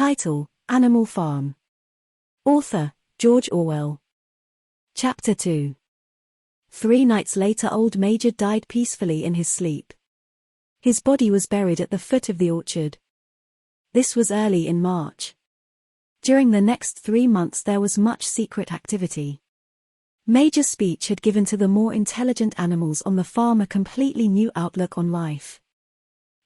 Title: Animal Farm. Author: George Orwell. Chapter 2. 3 nights later, old Major died peacefully in his sleep. His body was buried at the foot of the orchard. This was early in March. During the next 3 months there was much secret activity. Major's speech had given to the more intelligent animals on the farm a completely new outlook on life.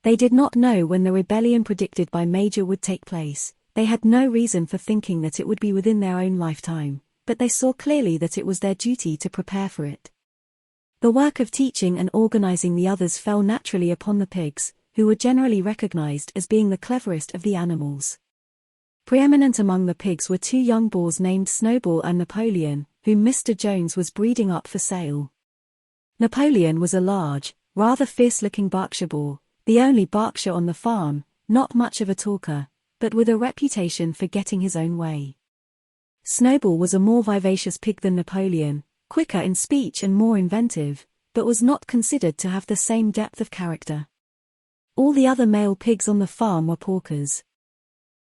They did not know when the rebellion predicted by Major would take place. They had no reason for thinking that it would be within their own lifetime, but they saw clearly that it was their duty to prepare for it. The work of teaching and organizing the others fell naturally upon the pigs, who were generally recognized as being the cleverest of the animals. Preeminent among the pigs were 2 young boars named Snowball and Napoleon, whom Mr. Jones was breeding up for sale. Napoleon was a large, rather fierce-looking Berkshire boar, the only Berkshire on the farm, not much of a talker, but with a reputation for getting his own way. Snowball was a more vivacious pig than Napoleon, quicker in speech and more inventive, but was not considered to have the same depth of character. All the other male pigs on the farm were porkers.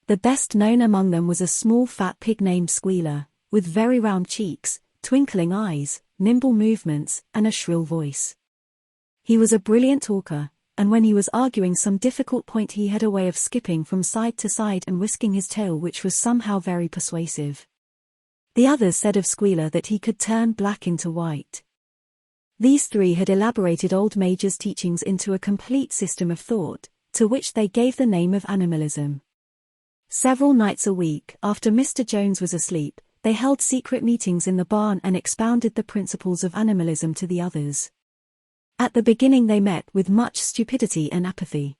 The best known among them was a small fat pig named Squealer, with very round cheeks, twinkling eyes, nimble movements, and a shrill voice. He was a brilliant talker, and when he was arguing some difficult point he had a way of skipping from side to side and whisking his tail which was somehow very persuasive. The others said of Squealer that he could turn black into white. These 3 had elaborated old Major's teachings into a complete system of thought, to which they gave the name of animalism. Several nights a week, after Mr. Jones was asleep, they held secret meetings in the barn and expounded the principles of animalism to the others. At the beginning they met with much stupidity and apathy.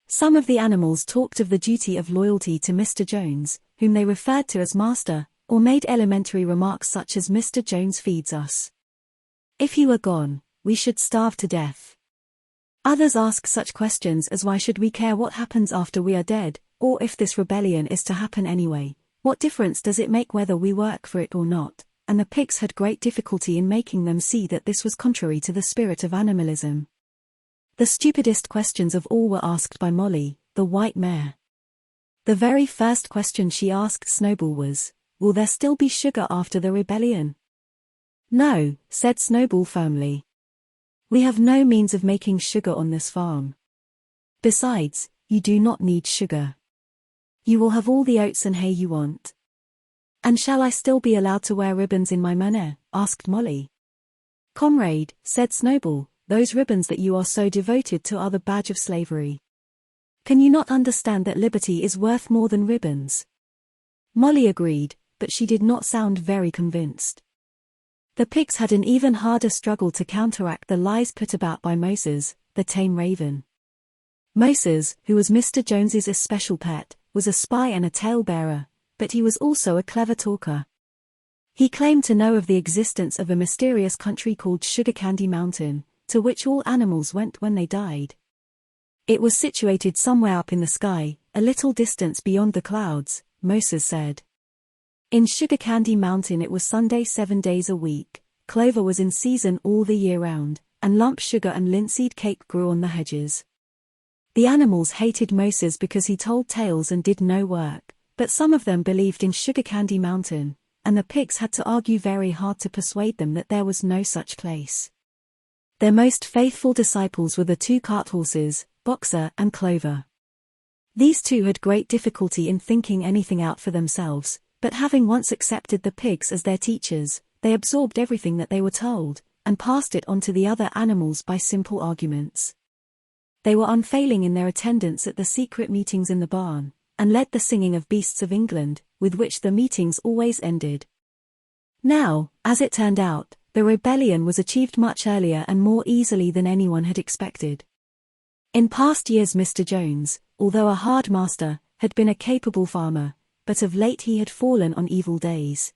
Some of the animals talked of the duty of loyalty to Mr. Jones, whom they referred to as master, or made elementary remarks such as "Mr. Jones feeds us. If he were gone, we should starve to death." Others asked such questions as "Why should we care what happens after we are dead, or if this rebellion is to happen anyway, what difference does it make whether we work for it or not?" And the pigs had great difficulty in making them see that this was contrary to the spirit of animalism. The stupidest questions of all were asked by Molly, the white mare. The very first question she asked Snowball was, "Will there still be sugar after the rebellion?" "No," said Snowball firmly. "We have no means of making sugar on this farm. Besides, you do not need sugar. You will have all the oats and hay you want." "And shall I still be allowed to wear ribbons in my manner?" asked Molly. "Comrade," said Snowball, "those ribbons that you are so devoted to are the badge of slavery. Can you not understand that liberty is worth more than ribbons?" Molly agreed, but she did not sound very convinced. The pigs had an even harder struggle to counteract the lies put about by Moses, the tame raven. Moses, who was Mr. Jones's especial pet, was a spy and a tale-bearer, but he was also a clever talker. He claimed to know of the existence of a mysterious country called Sugar Candy Mountain, to which all animals went when they died. It was situated somewhere up in the sky, a little distance beyond the clouds, Moses said. In Sugar Candy Mountain it was Sunday 7 days a week, clover was in season all the year round, and lump sugar and linseed cake grew on the hedges. The animals hated Moses because he told tales and did no work, but some of them believed in Sugar Candy Mountain, and the pigs had to argue very hard to persuade them that there was no such place. Their most faithful disciples were the 2 cart horses, Boxer and Clover. These 2 had great difficulty in thinking anything out for themselves, but having once accepted the pigs as their teachers, they absorbed everything that they were told, and passed it on to the other animals by simple arguments. They were unfailing in their attendance at the secret meetings in the barn, and led the singing of Beasts of England, with which the meetings always ended. Now, as it turned out, the rebellion was achieved much earlier and more easily than anyone had expected. In past years Mr. Jones, although a hard master, had been a capable farmer, but of late he had fallen on evil days.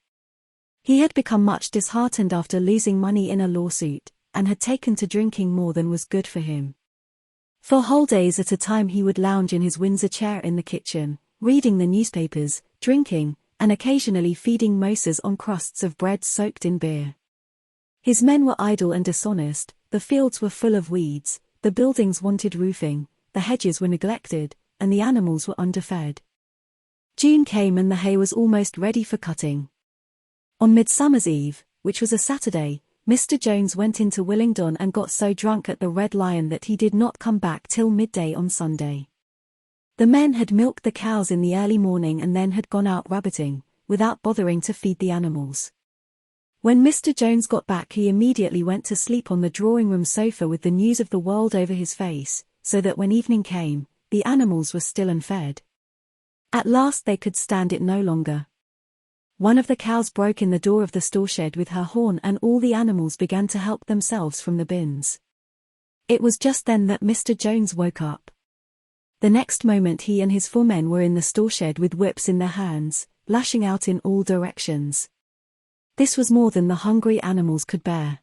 He had become much disheartened after losing money in a lawsuit, and had taken to drinking more than was good for him. For whole days at a time he would lounge in his Windsor chair in the kitchen, reading the newspapers, drinking, and occasionally feeding Moses on crusts of bread soaked in beer. His men were idle and dishonest, the fields were full of weeds, the buildings wanted roofing, the hedges were neglected, and the animals were underfed. June came and the hay was almost ready for cutting. On Midsummer's Eve, which was a Saturday, Mr. Jones went into Willingdon and got so drunk at the Red Lion that he did not come back till midday on Sunday. The men had milked the cows in the early morning and then had gone out rabbiting, without bothering to feed the animals. When Mr. Jones got back, he immediately went to sleep on the drawing-room sofa with the news of the world over his face, so that when evening came, the animals were still and fed. At last they could stand it no longer. One of the cows broke in the door of the store shed with her horn and all the animals began to help themselves from the bins. It was just then that Mr. Jones woke up. The next moment he and his 4 men were in the store shed with whips in their hands, lashing out in all directions. This was more than the hungry animals could bear.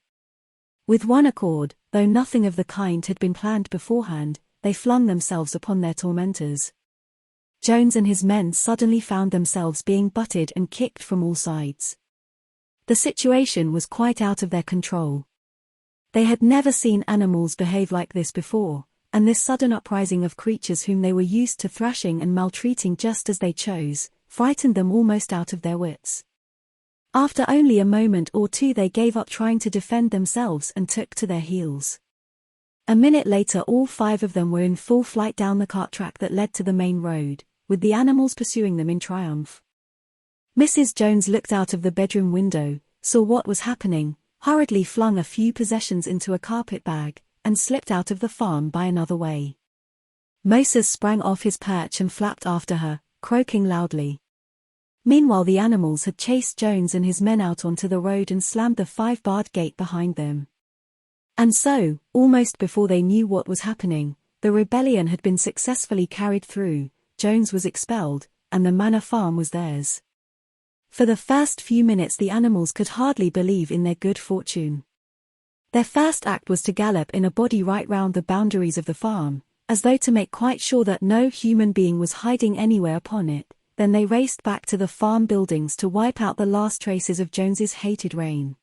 With one accord, though nothing of the kind had been planned beforehand, they flung themselves upon their tormentors. Jones and his men suddenly found themselves being butted and kicked from all sides. The situation was quite out of their control. They had never seen animals behave like this before, and this sudden uprising of creatures whom they were used to thrashing and maltreating just as they chose, frightened them almost out of their wits. After only a moment or two they gave up trying to defend themselves and took to their heels. A minute later all 5 of them were in full flight down the cart track that led to the main road, with the animals pursuing them in triumph. Mrs. Jones looked out of the bedroom window, saw what was happening, hurriedly flung a few possessions into a carpet bag, and slipped out of the farm by another way. Moses sprang off his perch and flapped after her, croaking loudly. Meanwhile the animals had chased Jones and his men out onto the road and slammed the 5-barred gate behind them. And so, almost before they knew what was happening, the rebellion had been successfully carried through, Jones was expelled, and the manor farm was theirs. For the first few minutes the animals could hardly believe in their good fortune. Their first act was to gallop in a body right round the boundaries of the farm, as though to make quite sure that no human being was hiding anywhere upon it. Then they raced back to the farm buildings to wipe out the last traces of Jones's hated reign.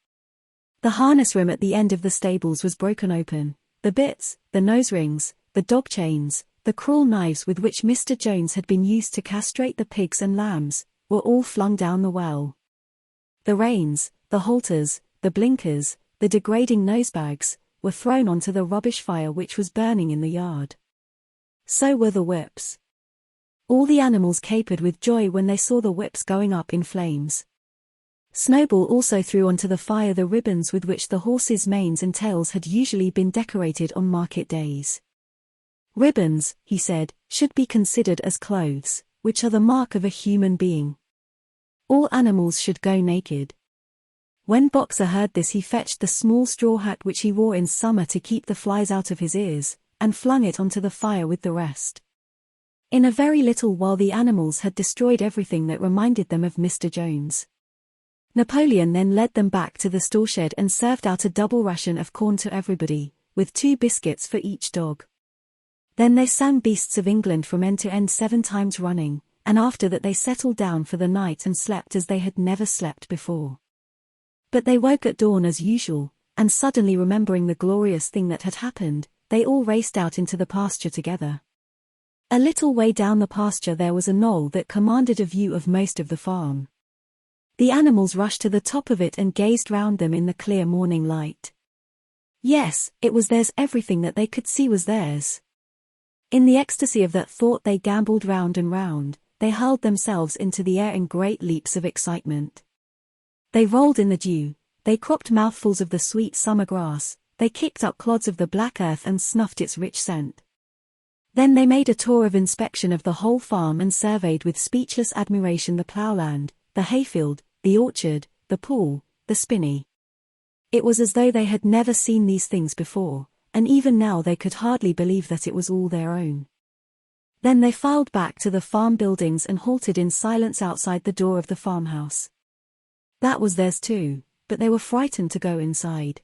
The harness room at the end of the stables was broken open, the bits, the nose rings, the dog chains, the cruel knives with which Mr. Jones had been used to castrate the pigs and lambs, were all flung down the well. The reins, the halters, the blinkers, the degrading nosebags, were thrown onto the rubbish fire which was burning in the yard. So were the whips. All the animals capered with joy when they saw the whips going up in flames. Snowball also threw onto the fire the ribbons with which the horses' manes and tails had usually been decorated on market days. Ribbons, he said, should be considered as clothes, which are the mark of a human being. All animals should go naked. When Boxer heard this he fetched the small straw hat which he wore in summer to keep the flies out of his ears, and flung it onto the fire with the rest. In a very little while the animals had destroyed everything that reminded them of Mr. Jones. Napoleon then led them back to the store shed and served out a double ration of corn to everybody, with 2 biscuits for each dog. Then they sang Beasts of England from end to end 7 times running, and after that they settled down for the night and slept as they had never slept before. But they woke at dawn as usual, and suddenly remembering the glorious thing that had happened, they all raced out into the pasture together. A little way down the pasture there was a knoll that commanded a view of most of the farm. The animals rushed to the top of it and gazed round them in the clear morning light. Yes, it was theirs, everything that they could see was theirs. In the ecstasy of that thought they gambolled round and round, they hurled themselves into the air in great leaps of excitement. They rolled in the dew, they cropped mouthfuls of the sweet summer grass, they kicked up clods of the black earth and snuffed its rich scent. Then they made a tour of inspection of the whole farm and surveyed with speechless admiration the ploughland, the hayfield, the orchard, the pool, the spinney. It was as though they had never seen these things before, and even now they could hardly believe that it was all their own. Then they filed back to the farm buildings and halted in silence outside the door of the farmhouse. That was theirs too, but they were frightened to go inside.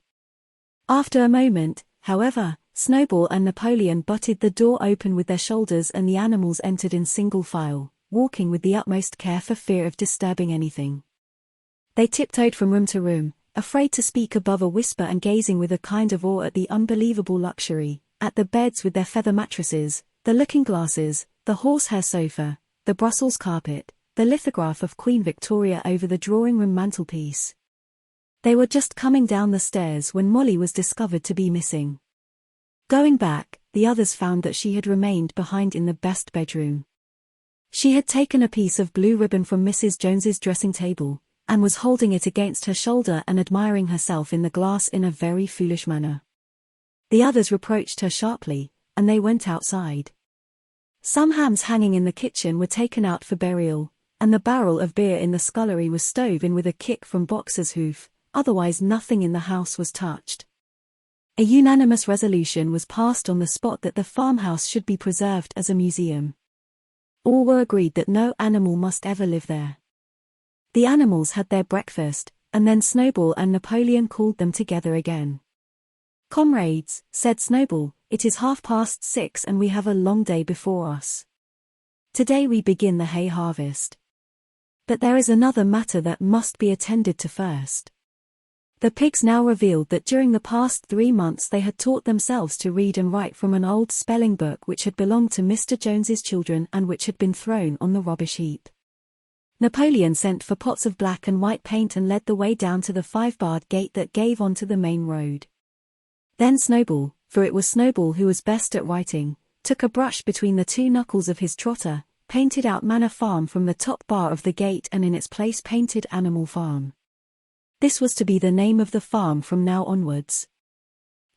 After a moment, however, Snowball and Napoleon butted the door open with their shoulders and the animals entered in single file, walking with the utmost care for fear of disturbing anything. They tiptoed from room to room, afraid to speak above a whisper and gazing with a kind of awe at the unbelievable luxury, at the beds with their feather mattresses, the looking-glasses, the horsehair sofa, the Brussels carpet, the lithograph of Queen Victoria over the drawing-room mantelpiece. They were just coming down the stairs when Molly was discovered to be missing. Going back, the others found that she had remained behind in the best bedroom. She had taken a piece of blue ribbon from Mrs. Jones's dressing table, and was holding it against her shoulder and admiring herself in the glass in a very foolish manner. The others reproached her sharply, and they went outside. Some hams hanging in the kitchen were taken out for burial, and the barrel of beer in the scullery was stove in with a kick from Boxer's hoof, otherwise nothing in the house was touched. A unanimous resolution was passed on the spot that the farmhouse should be preserved as a museum. All were agreed that no animal must ever live there. The animals had their breakfast, and then Snowball and Napoleon called them together again. "Comrades," said Snowball, "it is 6:30 and we have a long day before us. Today we begin the hay harvest. But there is another matter that must be attended to first." The pigs now revealed that during the past 3 months they had taught themselves to read and write from an old spelling book which had belonged to Mr. Jones's children and which had been thrown on the rubbish heap. Napoleon sent for pots of black and white paint and led the way down to the 5-barred gate that gave onto the main road. Then Snowball, for it was Snowball who was best at writing, took a brush between the 2 knuckles of his trotter, painted out Manor Farm from the top bar of the gate and in its place painted Animal Farm. This was to be the name of the farm from now onwards.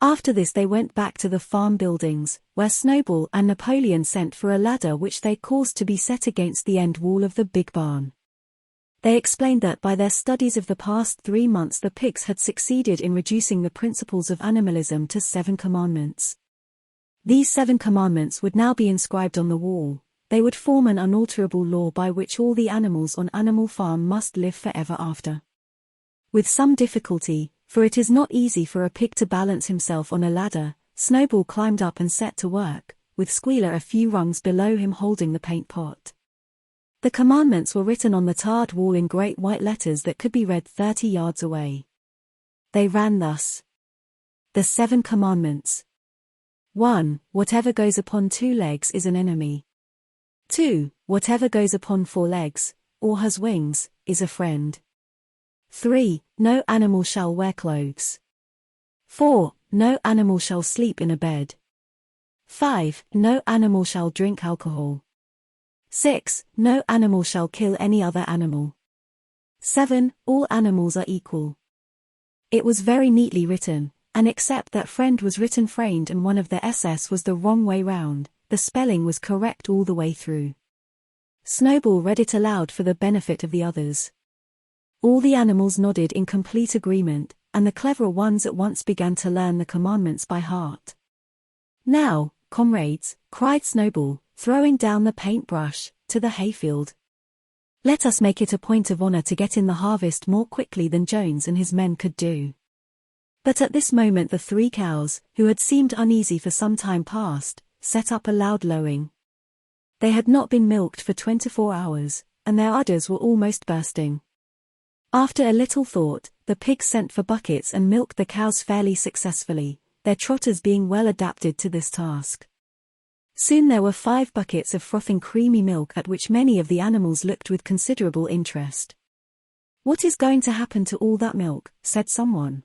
After this they went back to the farm buildings, where Snowball and Napoleon sent for a ladder which they caused to be set against the end wall of the big barn. They explained that by their studies of the past 3 months the pigs had succeeded in reducing the principles of animalism to 7 commandments. These 7 commandments would now be inscribed on the wall. They would form an unalterable law by which all the animals on Animal Farm must live forever after. With some difficulty, for it is not easy for a pig to balance himself on a ladder, Snowball climbed up and set to work, with Squealer a few rungs below him holding the paint pot. The commandments were written on the tarred wall in great white letters that could be read 30 yards away. They ran thus. The 7 commandments. 1. Whatever goes upon 2 legs is an enemy. 2. Whatever goes upon 4 legs, or has wings, is a friend. 3. No animal shall wear clothes. 4. No animal shall sleep in a bed. 5. No animal shall drink alcohol. 6. No animal shall kill any other animal. 7. All animals are equal. It was very neatly written, and except that friend was written framed and one of the SS was the wrong way round, the spelling was correct all the way through. Snowball read it aloud for the benefit of the others. All the animals nodded in complete agreement, and the cleverer ones at once began to learn the commandments by heart. "Now, comrades," cried Snowball, throwing down the paintbrush, to the hayfield. "Let us make it a point of honor to get in the harvest more quickly than Jones and his men could do." But at this moment the 3 cows, who had seemed uneasy for some time past, set up a loud lowing. They had not been milked for 24 hours, and their udders were almost bursting. After a little thought, the pigs sent for buckets and milked the cows fairly successfully, their trotters being well adapted to this task. Soon there were 5 buckets of frothing creamy milk at which many of the animals looked with considerable interest. "What is going to happen to all that milk?" said someone.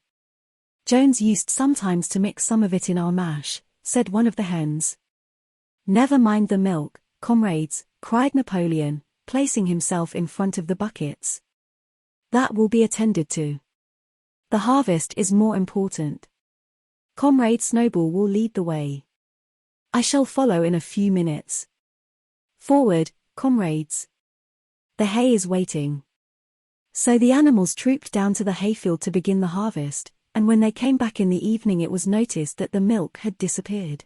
"Jones used sometimes to mix some of it in our mash," said one of the hens. "Never mind the milk, comrades," cried Napoleon, placing himself in front of the buckets. "That will be attended to. The harvest is more important. Comrade Snowball will lead the way. I shall follow in a few minutes. Forward, comrades. The hay is waiting." So the animals trooped down to the hayfield to begin the harvest, and when they came back in the evening it was noticed that the milk had disappeared.